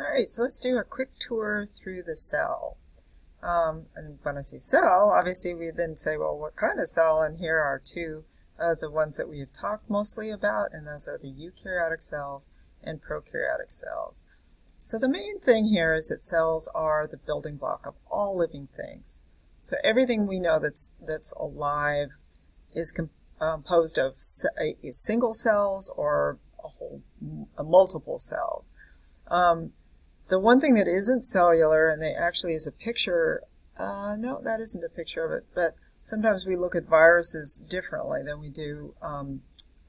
All right, so let's do a quick tour through the cell. And when I say cell, obviously we then say, well, what kind of cell? And here are two of the ones that we have talked mostly about, and those are the eukaryotic cells and prokaryotic cells. So the main thing here is that cells are the building block of all living things. So everything we know that's alive is composed of single cells or multiple cells. The one thing that isn't cellular, and they actually is a picture, no, that isn't a picture of it, but sometimes we look at viruses differently than we do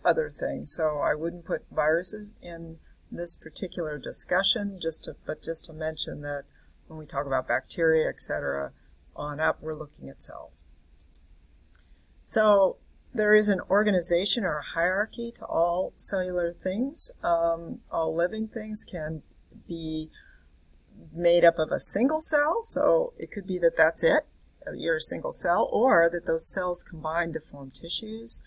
other things. So I wouldn't put viruses in this particular discussion, but just to mention that when we talk about bacteria, etc., on up, we're looking at cells. So there is an organization or a hierarchy to all cellular things. All living things can be made up of a single cell, so it could be that that's it, you're a single cell, or that those cells combine to form tissues.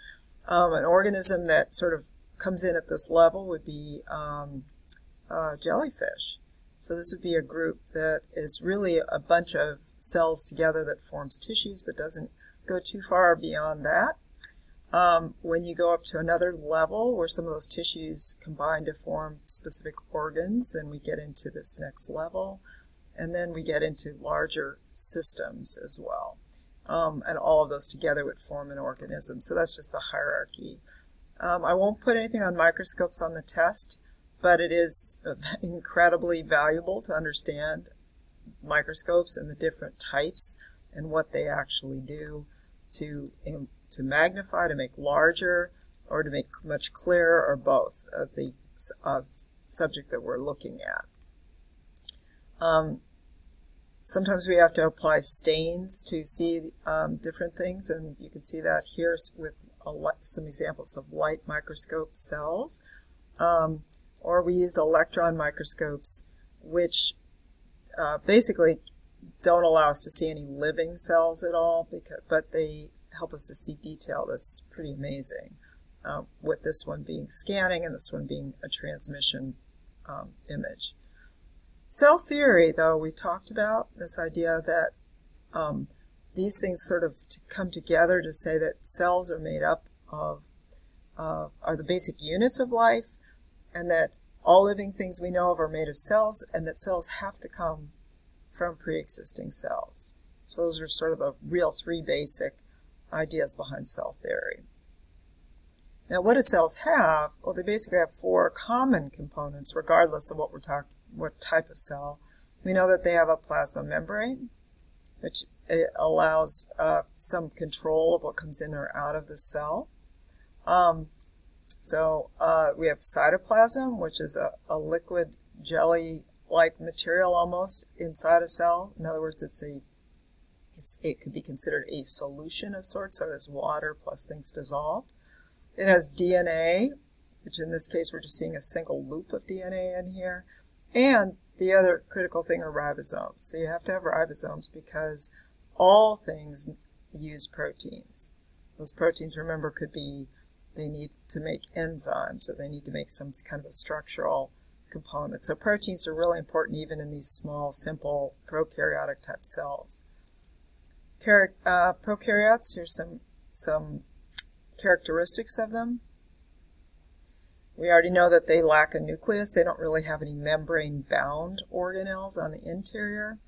An organism that sort of comes in at this level would be jellyfish. So this would be a group that is really a bunch of cells together that forms tissues, but doesn't go too far beyond that. When you go up to another level where some of those tissues combine to form specific organs, then we get into this next level, and then we get into larger systems as well. And all of those together would form an organism. So that's just the hierarchy. I won't put anything on microscopes on the test, but it is incredibly valuable to understand microscopes and the different types and what they actually do to magnify, to make larger, or to make much clearer, or both of the subject that we're looking at. Sometimes we have to apply stains to see different things, and you can see that here with some examples of light microscope cells. Or we use electron microscopes, which basically don't allow us to see any living cells at all, but they help us to see detail that's pretty amazing, with this one being scanning and this one being a transmission image. Cell theory, though, we talked about this idea that these things sort of come together to say that cells are made up of, are the basic units of life, and that all living things we know of are made of cells, and that cells have to come from pre-existing cells. So those are sort of the real three basic ideas behind cell theory. Now, what do cells have? Well, they basically have four common components, regardless of what type of cell. We know that they have a plasma membrane, which allows some control of what comes in or out of the cell. So we have cytoplasm, which is a liquid jelly-like material almost inside a cell. In other words, it could be considered a solution of sorts, so it's water plus things dissolved. It has DNA, which in this case we're just seeing a single loop of DNA in here. And the other critical thing are ribosomes. So you have to have ribosomes because all things use proteins. Those proteins, remember, they need to make enzymes, so they need to make some kind of a structural component. So proteins are really important even in these small, simple prokaryotic type cells. Prokaryotes, here's some characteristics of them. We already know that they lack a nucleus. They don't really have any membrane-bound organelles on the interior.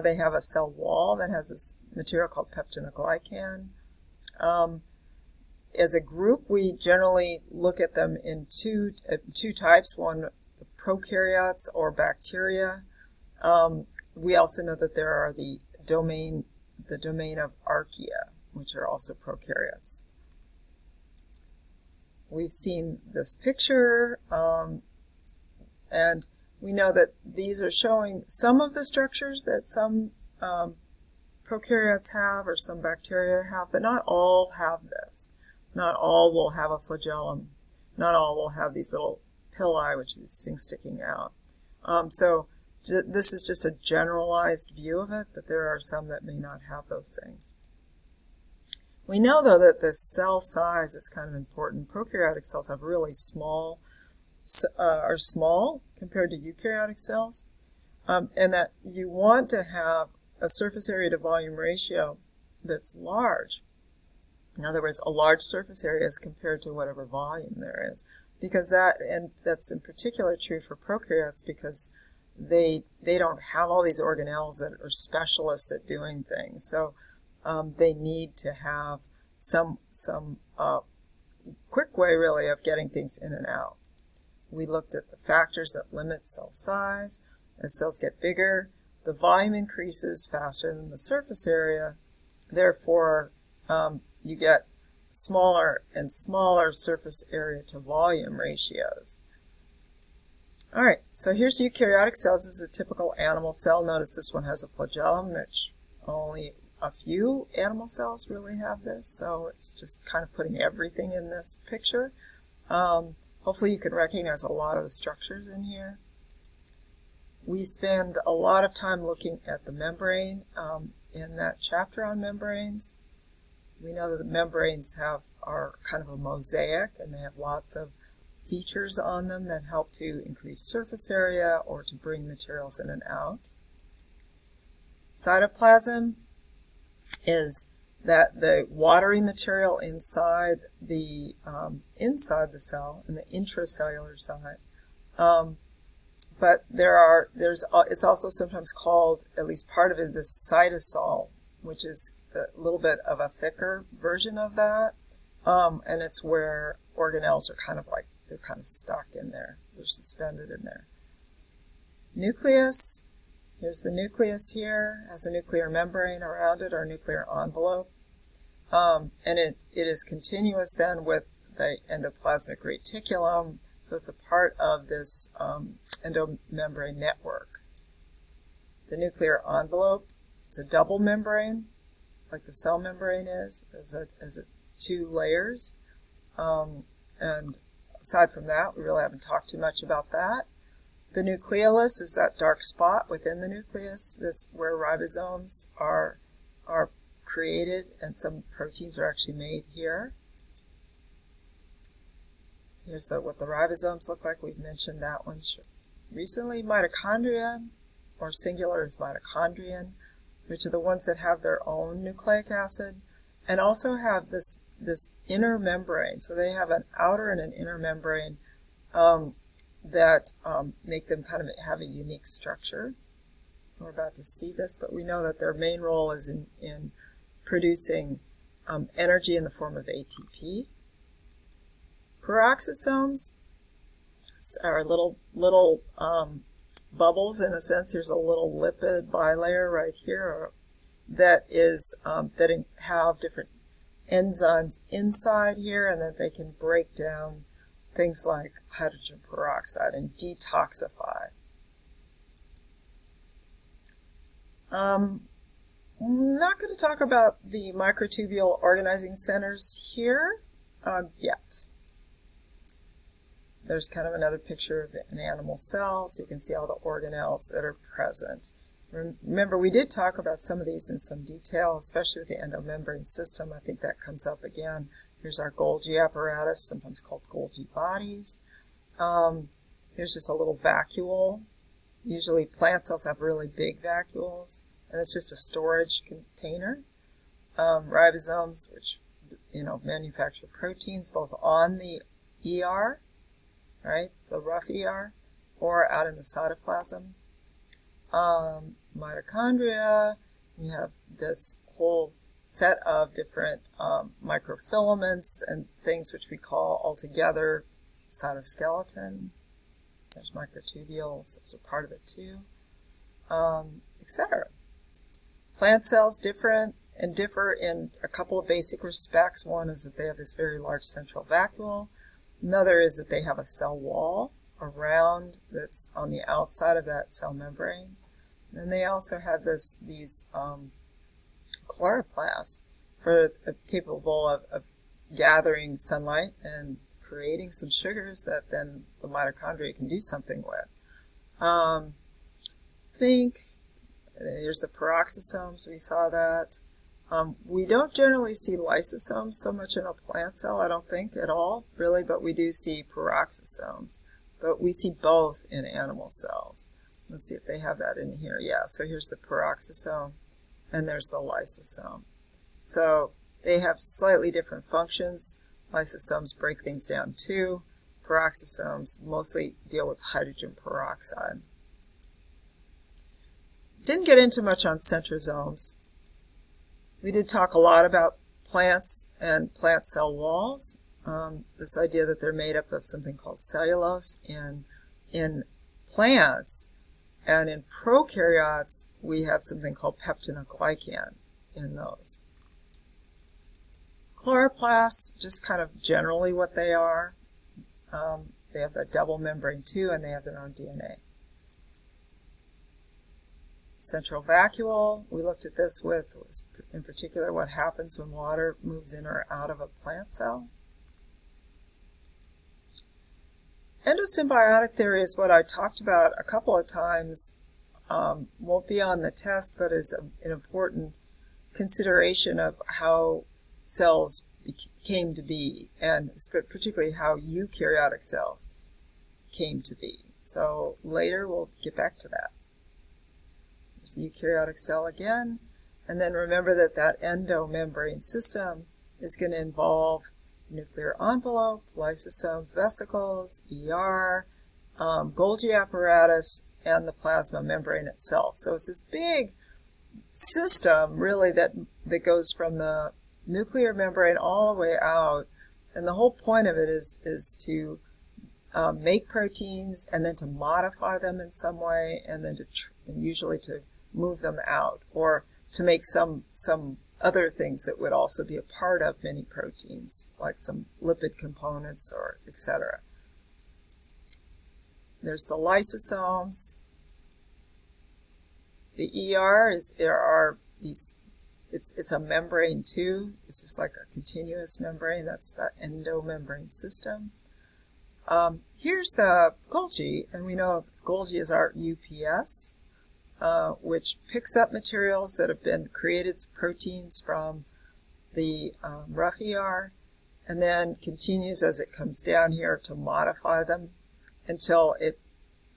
They have a cell wall that has this material called peptidoglycan. As a group, we generally look at them in two types. One, the prokaryotes or bacteria. We also know that there are the domain of archaea, which are also prokaryotes. We've seen this picture, and we know that these are showing some of the structures that some prokaryotes have or some bacteria have, but not all have this. Not all will have a flagellum. Not all will have these little pili, which is these things sticking out. So this is just a generalized view of it, but there are some that may not have those things. We know, though, that the cell size is kind of important. Prokaryotic cells have really are small compared to eukaryotic cells. and that you want to have a surface area to volume ratio that's large. In other words, a large surface area as compared to whatever volume there is. Because that's in particular true for prokaryotes, because they don't have all these organelles that are specialists at doing things. So they need to have some quick way, really, of getting things in and out. We looked at the factors that limit cell size. As cells get bigger, the volume increases faster than the surface area. Therefore, you get smaller and smaller surface area to volume ratios. All right, so here's eukaryotic cells. This is a typical animal cell. Notice this one has a flagellum, which only a few animal cells really have this, so it's just kind of putting everything in this picture. Hopefully you can recognize a lot of the structures in here. We spend a lot of time looking at the membrane in that chapter on membranes. We know that the membranes are kind of a mosaic, and they have lots of features on them that help to increase surface area or to bring materials in and out. Cytoplasm is that the watery material inside the cell, in the intracellular side. But it's also sometimes called, at least part of it, the cytosol, which is a little bit of a thicker version of that, and it's where organelles are they're kind of stuck in there. They're suspended in there. Nucleus. Here's the nucleus here. Has a nuclear membrane around it, or nuclear envelope. And it is continuous then with the endoplasmic reticulum, so it's a part of this endomembrane network. The nuclear envelope, it's a double membrane, like the cell membrane is, as two layers. And aside from that, we really haven't talked too much about that. The nucleolus is that dark spot within the nucleus, this where ribosomes are created, and some proteins are actually made here. Here's what the ribosomes look like. We've mentioned that one recently. Mitochondria, or singular is mitochondrion, which are the ones that have their own nucleic acid, and also have this inner membrane. So they have an outer and an inner membrane that make them kind of have a unique structure. We're about to see this, but we know that their main role is in producing energy in the form of ATP. Peroxisomes are little bubbles, in a sense. Here's a little lipid bilayer right here that have different enzymes inside here, and that they can break down things like hydrogen peroxide and detoxify. I'm not going to talk about the microtubule organizing centers here yet. There's kind of another picture of an animal cell, so you can see all the organelles that are present. Remember, we did talk about some of these in some detail, especially with the endomembrane system. I think that comes up again. Here's our Golgi apparatus, sometimes called Golgi bodies. Here's just a little vacuole. Usually plant cells have really big vacuoles, and it's just a storage container. Ribosomes, which manufacture proteins both on the ER, right, the rough ER, or out in the cytoplasm. Mitochondria, we have this whole set of different microfilaments and things which we call altogether cytoskeleton. There's microtubules, those are part of it too, etc. Plant cells differ in a couple of basic respects. One is that they have this very large central vacuole. Another is that they have a cell wall around that's on the outside of that cell membrane. And they also have these chloroplasts capable of gathering sunlight and creating some sugars that then the mitochondria can do something with. Here's the peroxisomes, we saw that. We don't generally see lysosomes so much in a plant cell, I don't think, at all, really, but we do see peroxisomes. But we see both in animal cells. Let's see if they have that in here. Yeah, so here's the peroxisome, and there's the lysosome. So they have slightly different functions. Lysosomes break things down too. Peroxisomes mostly deal with hydrogen peroxide. Didn't get into much on centrosomes. We did talk a lot about plants and plant cell walls. This idea that they're made up of something called cellulose in plants, and in prokaryotes we have something called peptinoglycan in those. Chloroplasts, just kind of generally what they are. They have that double membrane too, and they have their own DNA. Central vacuole, we looked at this with, in particular, what happens when water moves in or out of a plant cell. Endosymbiotic theory is what I talked about a couple of times. Won't be on the test, but is an important consideration of how cells came to be, and particularly how eukaryotic cells came to be. So later we'll get back to that. There's the eukaryotic cell again, and then remember that that endomembrane system is going to involve nuclear envelope, lysosomes, vesicles, Golgi apparatus, and the plasma membrane itself. So it's this big system really that goes from the nuclear membrane all the way out, and the whole point of it is to make proteins and then to modify them in some way, and then usually to move them out, or to make some other things that would also be a part of many proteins, like some lipid components or etc. There's the lysosomes. The it's a membrane too. It's just like a continuous membrane. That's the endomembrane system. Here's the Golgi, and we know Golgi is our UPS, which picks up materials that have been created, proteins from the rough ER, and then continues as it comes down here to modify them until it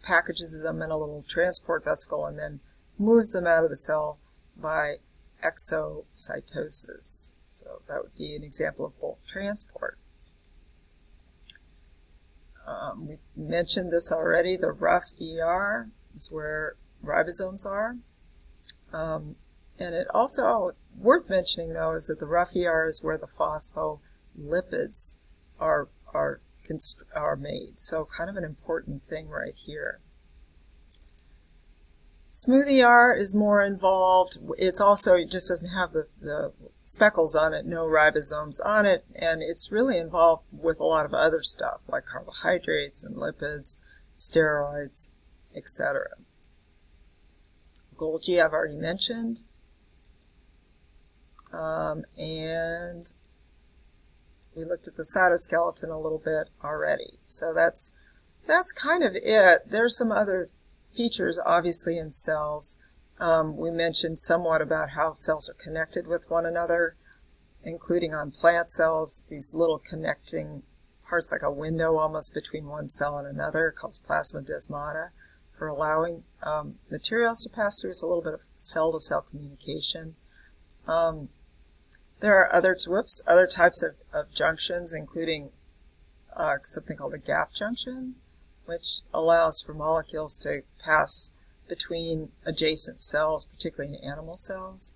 packages them in a little transport vesicle and then moves them out of the cell by exocytosis. So that would be an example of bulk transport. We mentioned this already. The rough ER is where ribosomes are. And it also, worth mentioning though, is that the rough ER is where the phospholipids are made. So kind of an important thing right here. Smooth ER is more involved. It's also, it just doesn't have the speckles on it, no ribosomes on it, and it's really involved with a lot of other stuff like carbohydrates and lipids, steroids, etc. Golgi I've already mentioned, and we looked at the cytoskeleton a little bit already. So that's kind of it. There's some other features obviously in cells. We mentioned somewhat about how cells are connected with one another, including on plant cells, these little connecting parts like a window almost between one cell and another called plasmodesmata for allowing materials to pass through. It's a little bit of cell-to-cell communication. There are other types of junctions, including something called a gap junction, which allows for molecules to pass between adjacent cells, particularly in animal cells.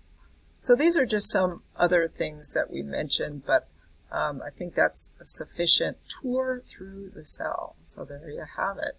So these are just some other things that we mentioned, but I think that's a sufficient tour through the cell. So there you have it.